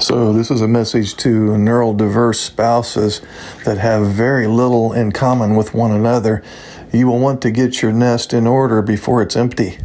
So this is a message to neurodiverse spouses that have very little in common with one another. You will want to get your nest in order before it's empty.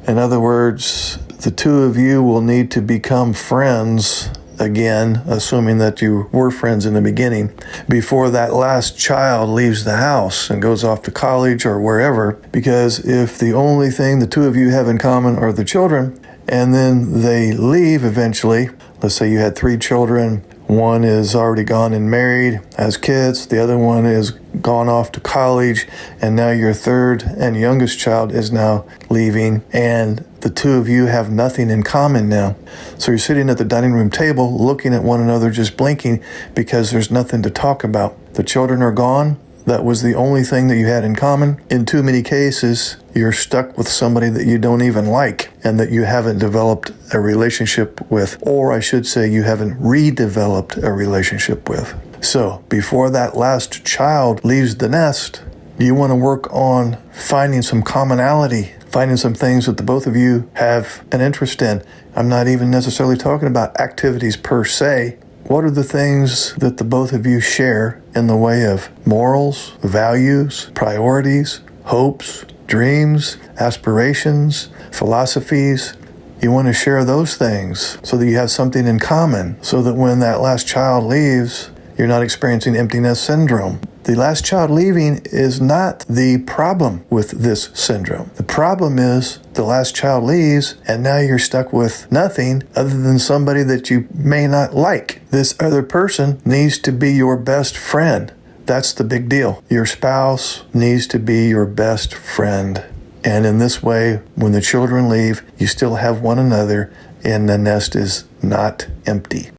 In other words, the two of you will need to become friends again, assuming that you were friends in the beginning, before that last child leaves the house and goes off to college or wherever. Because if the only thing the two of you have in common are the children, and then they leave eventually, let's say you had 3 children, one is already gone and married, has kids, the other one is gone off to college, and now your third and youngest child is now leaving, and the two of you have nothing in common now. So you're sitting at the dining room table looking at one another, just blinking because there's nothing to talk about. The children are gone. That was the only thing that you had in common. In too many cases, you're stuck with somebody that you don't even like and that you haven't developed a relationship with, or I should say you haven't redeveloped a relationship with. So before that last child leaves the nest, you want to work on finding some commonality, finding some things that the both of you have an interest in. I'm not even necessarily talking about activities per se. What are the things that the both of you share in the way of morals, values, priorities, hopes, dreams, aspirations, philosophies? You want to share those things so that you have something in common, so that when that last child leaves, you're not experiencing empty nest syndrome. The last child leaving is not the problem with this syndrome. The problem is the last child leaves and now you're stuck with nothing other than somebody that you may not like. This other person needs to be your best friend. That's the big deal. Your spouse needs to be your best friend. And in this way, when the children leave, you still have one another and the nest is not empty.